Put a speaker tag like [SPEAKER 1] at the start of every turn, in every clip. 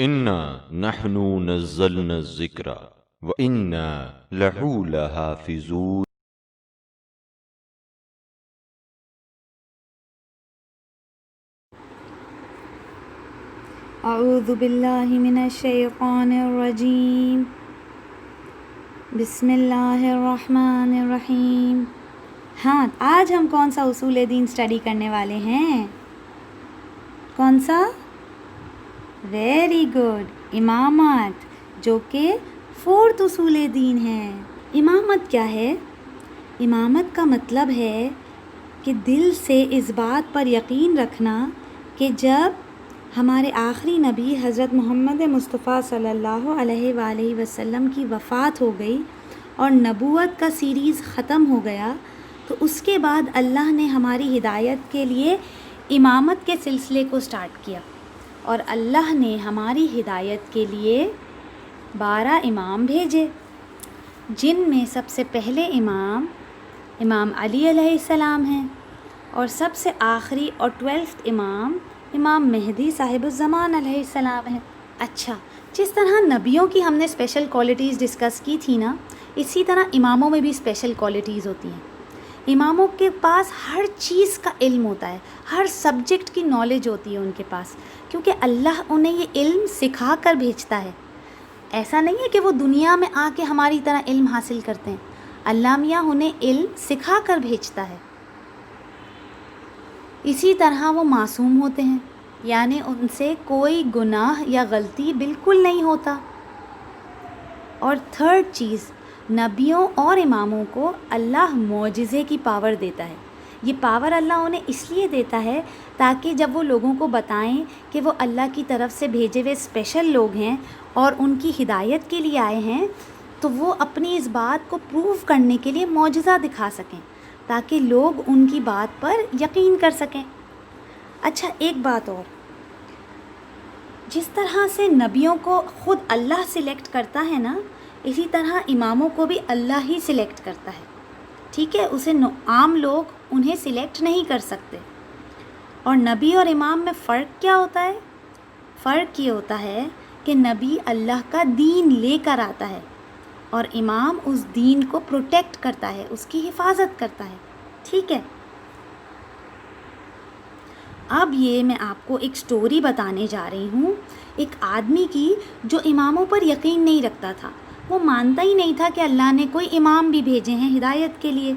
[SPEAKER 1] انا نحن نزلنا الذکر وانا لہو لحافظون۔
[SPEAKER 2] اعوذ باللہ من الشیطان الرجیم، بسم اللہ الرحمن الرحیم۔ ہاں، آج ہم کون سا اصول دین اسٹڈی کرنے والے ہیں؟ کون سا؟ ویری گڈ، امامت، جو کہ 4th اصول دین ہے۔ امامت کیا ہے؟ امامت کا مطلب ہے کہ دل سے اس بات پر یقین رکھنا کہ جب ہمارے آخری نبی حضرت محمد مصطفیٰ صلی اللہ علیہ وآلہ وسلم کی وفات ہو گئی اور نبوت کا سیریز ختم ہو گیا، تو اس کے بعد اللہ نے ہماری ہدایت کے لیے امامت کے سلسلے کو سٹارٹ کیا، اور اللہ نے ہماری ہدایت کے لیے 12 امام بھیجے، جن میں سب سے پہلے امام علی علیہ السلام ہیں، اور سب سے آخری اور 12th امام مہدی صاحب الزمان علیہ السلام ہیں۔ اچھا، جس طرح نبیوں کی ہم نے اسپیشل کوالٹیز ڈسکس کی تھی نا، اسی طرح اماموں میں بھی اسپیشل کوالٹیز ہوتی ہیں۔ اماموں کے پاس ہر چیز کا علم ہوتا ہے، ہر سبجیکٹ کی نالج ہوتی ہے ان کے پاس، کیونکہ اللہ انہیں یہ علم سکھا کر بھیجتا ہے۔ ایسا نہیں ہے کہ وہ دنیا میں آ کے ہماری طرح علم حاصل کرتے ہیں، اللہ میاں انہیں علم سکھا کر بھیجتا ہے۔ اسی طرح وہ معصوم ہوتے ہیں، یعنی ان سے کوئی گناہ یا غلطی بالکل نہیں ہوتا۔ اور 3rd چیز، نبیوں اور اماموں کو اللہ معجزے کی پاور دیتا ہے۔ یہ پاور اللہ انہیں اس لیے دیتا ہے تاکہ جب وہ لوگوں کو بتائیں کہ وہ اللہ کی طرف سے بھیجے ہوئے اسپیشل لوگ ہیں اور ان کی ہدایت کے لیے آئے ہیں، تو وہ اپنی اس بات کو پروو کرنے کے لیے معجزہ دکھا سکیں، تاکہ لوگ ان کی بات پر یقین کر سکیں۔ اچھا، ایک بات اور، جس طرح سے نبیوں کو خود اللہ سلیکٹ کرتا ہے نا، اسی طرح اماموں کو بھی اللہ ہی سلیکٹ کرتا ہے، ٹھیک ہے؟ اسے عام لوگ انہیں سلیکٹ نہیں کر سکتے۔ اور نبی اور امام میں فرق کیا ہوتا ہے؟ فرق یہ ہوتا ہے کہ نبی اللہ کا دین لے کر آتا ہے، اور امام اس دین کو پروٹیکٹ کرتا ہے، اس کی حفاظت کرتا ہے، ٹھیک ہے؟ اب یہ میں آپ کو ایک سٹوری بتانے جا رہی ہوں، ایک آدمی کی جو اماموں پر یقین نہیں رکھتا تھا، وہ مانتا ہی نہیں تھا کہ اللہ نے کوئی امام بھی بھیجے ہیں ہدایت کے لیے۔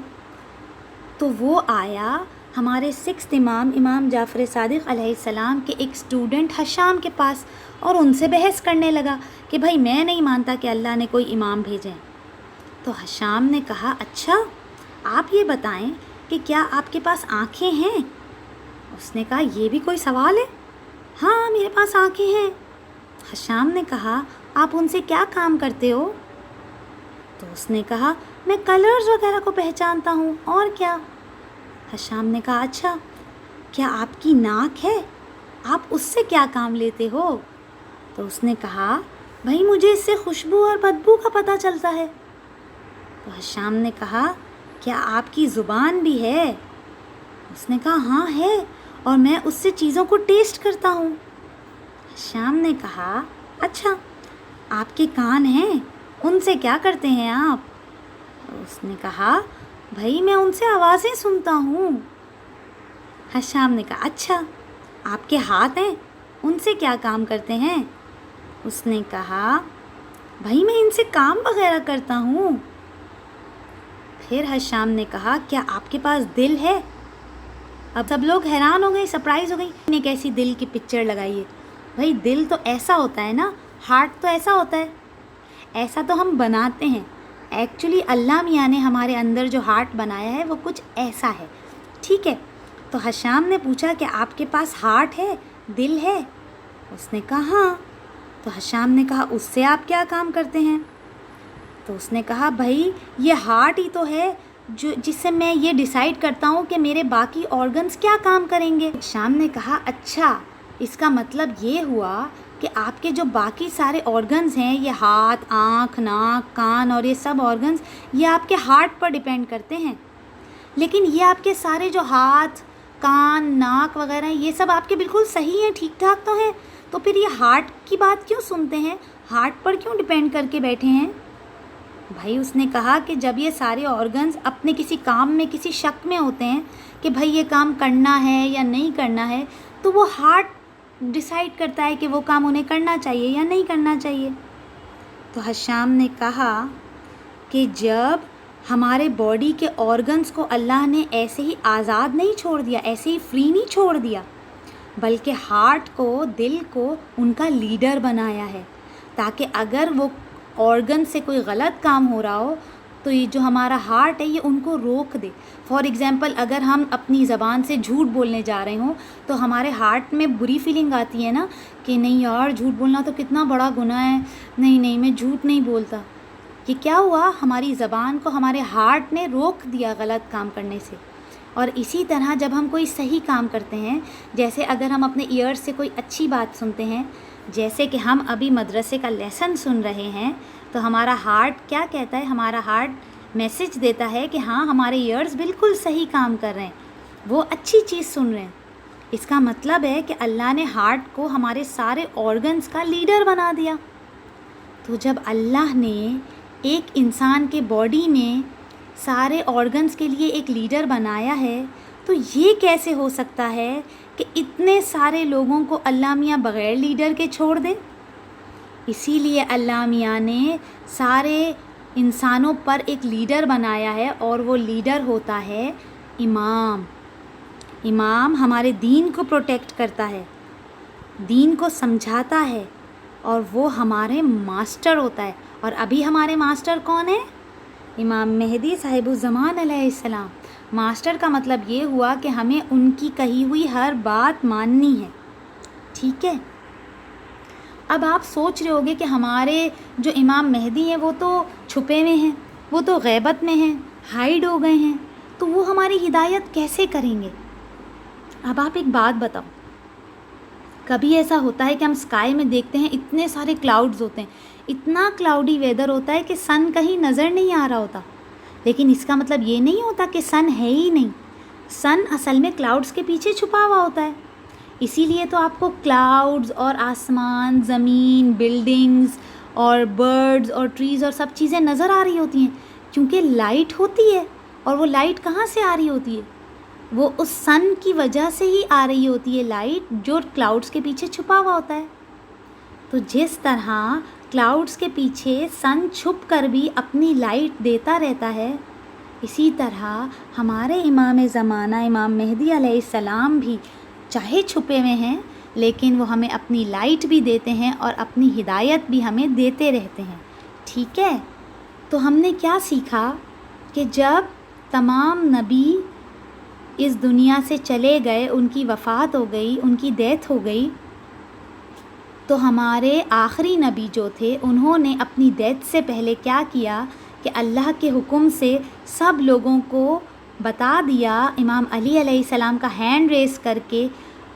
[SPEAKER 2] تو وہ آیا ہمارے 6th امام جعفر صادق علیہ السلام کے ایک اسٹوڈنٹ حشام کے پاس، اور ان سے بحث کرنے لگا کہ بھائی میں نہیں مانتا کہ اللہ نے کوئی امام بھیجے ہیں۔ تو حشام نے کہا، اچھا آپ یہ بتائیں کہ کیا آپ کے پاس آنکھیں ہیں؟ اس نے کہا، یہ بھی کوئی سوال ہے؟ ہاں، میرے پاس آنکھیں ہیں۔ حشام نے کہا، آپ ان سے کیا کام کرتے ہو؟ تو اس نے کہا، میں کلرز وغیرہ کو پہچانتا ہوں، اور کیا؟ حشام نے کہا، اچھا کیا آپ کی ناک ہے؟ آپ اس سے کیا کام لیتے ہو؟ تو اس نے کہا، بھائی مجھے اس سے خوشبو اور بدبو کا پتہ چلتا ہے۔ تو حشام نے کہا، کیا آپ کی زبان بھی ہے؟ اس نے کہا، ہاں ہے، اور میں اس سے چیزوں کو ٹیسٹ کرتا ہوں۔ حشام نے کہا، اچھا آپ کے کان ہیں، ان سے کیا کرتے ہیں آپ؟ اس نے کہا، بھائی میں ان سے آوازیں سنتا ہوں۔ حشام نے کہا، اچھا آپ کے ہاتھ ہیں، ان سے کیا کام کرتے ہیں؟ اس نے کہا، بھائی میں ان سے کام وغیرہ کرتا ہوں۔ پھر حشام نے کہا، کیا آپ کے پاس دل ہے؟ اب سب لوگ حیران ہو گئے، سرپرائز ہو گئی، نے کیسی دل کی پکچر لگائی ہے؟ بھائی دل تو ایسا ہوتا ہے نا، ہارٹ تو ایسا ہوتا ہے، ایسا تو ہم بناتے ہیں، ایکچولی اللہ میاں نے ہمارے اندر جو ہارٹ بنایا ہے وہ کچھ ایسا ہے، ٹھیک ہے؟ تو حشام نے پوچھا کہ آپ کے پاس ہارٹ ہے، دل ہے؟ اس نے کہا، ہاں۔ تو حشام نے کہا، اس سے آپ کیا کام کرتے ہیں؟ تو اس نے کہا، بھائی یہ ہارٹ ہی تو ہے جس سے میں یہ ڈیسائیڈ کرتا ہوں کہ میرے باقی آرگنز کیا کام کریں گے۔ حشام نے کہا، اچھا اس کا مطلب یہ ہوا کہ آپ کے جو باقی سارے آرگنز ہیں، یہ ہاتھ، آنکھ، ناک، کان اور یہ سب آرگنز، یہ آپ کے ہارٹ پر ڈیپینڈ کرتے ہیں، لیکن یہ آپ کے سارے جو ہاتھ، کان، ناک وغیرہ یہ سب آپ کے بالکل صحیح ہیں، ٹھیک ٹھاک تو ہیں، تو پھر یہ ہارٹ کی بات کیوں سنتے ہیں؟ ہارٹ پر کیوں ڈپینڈ کر کے بیٹھے ہیں؟ بھائی اس نے کہا کہ جب یہ سارے آرگنز اپنے کسی کام میں کسی شک میں ہوتے ہیں کہ بھائی یہ کام کرنا ہے یا نہیں کرنا ہے، تو وہ ہارٹ ڈیسائیڈ کرتا ہے کہ وہ کام انہیں کرنا چاہیے یا نہیں کرنا چاہیے۔ تو حشام نے کہا کہ جب ہمارے باڈی کے آرگنز کو اللہ نے ایسے ہی آزاد نہیں چھوڑ دیا، ایسے ہی فری نہیں چھوڑ دیا، بلکہ ہارٹ کو، دل کو ان کا لیڈر بنایا ہے، تاکہ اگر وہ آرگن سے کوئی غلط کام ہو رہا ہو تو یہ جو ہمارا ہارٹ ہے یہ ان کو روک دے۔ فار ایگزامپل اگر ہم اپنی زبان سے جھوٹ بولنے جا رہے ہوں تو ہمارے ہارٹ میں بری فیلنگ آتی ہے نا کہ نہیں یار جھوٹ بولنا تو کتنا بڑا گناہ ہے، نہیں میں جھوٹ نہیں بولتا۔ یہ کیا ہوا؟ ہماری زبان کو ہمارے ہارٹ نے روک دیا غلط کام کرنے سے۔ اور اسی طرح جب ہم کوئی صحیح کام کرتے ہیں، جیسے اگر ہم اپنے ایئر سے کوئی اچھی بات سنتے ہیں، جیسے کہ ہم ابھی مدرسے کا لیسن سن رہے ہیں، تو ہمارا ہارٹ کیا کہتا ہے؟ ہمارا ہارٹ میسج دیتا ہے کہ ہاں ہمارے ایئرز بالکل صحیح کام کر رہے ہیں، وہ اچھی چیز سن رہے ہیں۔ اس کا مطلب ہے کہ اللہ نے ہارٹ کو ہمارے سارے آرگنز کا لیڈر بنا دیا۔ تو جب اللہ نے ایک انسان کے باڈی میں سارے آرگنز کے لیے ایک لیڈر بنایا ہے، تو یہ کیسے ہو سکتا ہے کہ اتنے سارے لوگوں کو اللہ میاں بغیر لیڈر کے چھوڑ دیں؟ اسی لیے اللہ میاں نے سارے انسانوں پر ایک لیڈر بنایا ہے، اور وہ لیڈر ہوتا ہے امام۔ امام ہمارے دین کو پروٹیکٹ کرتا ہے، دین کو سمجھاتا ہے، اور وہ ہمارے ماسٹر ہوتا ہے۔ اور ابھی ہمارے ماسٹر کون ہیں؟ امام مہدی صاحب الزمان علیہ السلام۔ ماسٹر کا مطلب یہ ہوا کہ ہمیں ان کی کہی ہوئی ہر بات ماننی ہے، ٹھیک ہے؟ اب آپ سوچ رہے ہوگے کہ ہمارے جو امام مہدی ہیں وہ تو چھپے ہوئے ہیں، وہ تو غیبت میں ہیں، ہائیڈ ہو گئے ہیں، تو وہ ہماری ہدایت کیسے کریں گے؟ اب آپ ایک بات بتاؤ، کبھی ایسا ہوتا ہے کہ ہم اسکائی میں دیکھتے ہیں اتنے سارے کلاؤڈز ہوتے ہیں، اتنا کلاؤڈی ویدر ہوتا ہے کہ سن کہیں نظر نہیں آ رہا ہوتا، لیکن اس کا مطلب یہ نہیں ہوتا کہ سن ہے ہی نہیں، سن اصل میں کلاؤڈز کے پیچھے چھپا ہوا ہوتا ہے۔ اسی لیے تو آپ کو کلاؤڈز اور آسمان، زمین، بلڈنگز اور برڈز اور ٹریز اور سب چیزیں نظر آ رہی ہوتی ہیں، کیونکہ لائٹ ہوتی ہے، اور وہ لائٹ کہاں سے آ رہی ہوتی ہے؟ وہ اس سن کی وجہ سے ہی آ رہی ہوتی ہے لائٹ، جو کلاؤڈز کے پیچھے چھپا ہوا ہوتا ہے۔ تو جس طرح کلاؤڈز کے پیچھے سن چھپ کر بھی اپنی لائٹ دیتا رہتا ہے، اسی طرح ہمارے امام زمانہ امام مہدی علیہ السلام بھی چاہے چھپے ہوئے ہیں، لیکن وہ ہمیں اپنی لائٹ بھی دیتے ہیں اور اپنی ہدایت بھی ہمیں دیتے رہتے ہیں، ٹھیک ہے؟ تو ہم نے کیا سیکھا کہ جب تمام نبی اس دنیا سے چلے گئے، ان کی وفات ہو گئی، ان کی ڈیتھ ہو گئی، تو ہمارے آخری نبی جو تھے انہوں نے اپنی ڈیتھ سے پہلے کیا کیا کہ اللہ کے حکم سے سب لوگوں کو بتا دیا، امام علی علیہ السلام کا ہینڈ ریز کر کے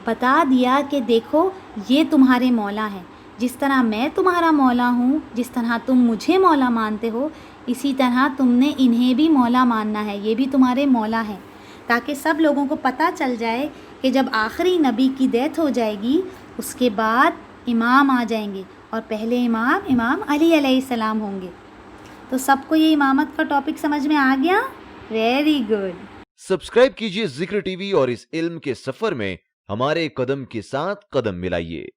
[SPEAKER 2] بتا دیا کہ دیکھو یہ تمہارے مولا ہیں، جس طرح میں تمہارا مولا ہوں، جس طرح تم مجھے مولا مانتے ہو، اسی طرح تم نے انہیں بھی مولا ماننا ہے، یہ بھی تمہارے مولا ہیں، تاکہ سب لوگوں کو پتہ چل جائے کہ جب آخری نبی کی ڈیتھ ہو جائے گی اس کے بعد امام آ جائیں گے، اور پہلے امام علی علیہ السلام ہوں گے۔ تو سب کو یہ امامت کا ٹاپک سمجھ میں آ گیا؟ Very good.
[SPEAKER 1] سبسکرائب کیجئے ذکر ٹی وی اور اس علم کے سفر میں ہمارے قدم کے ساتھ قدم ملائیے۔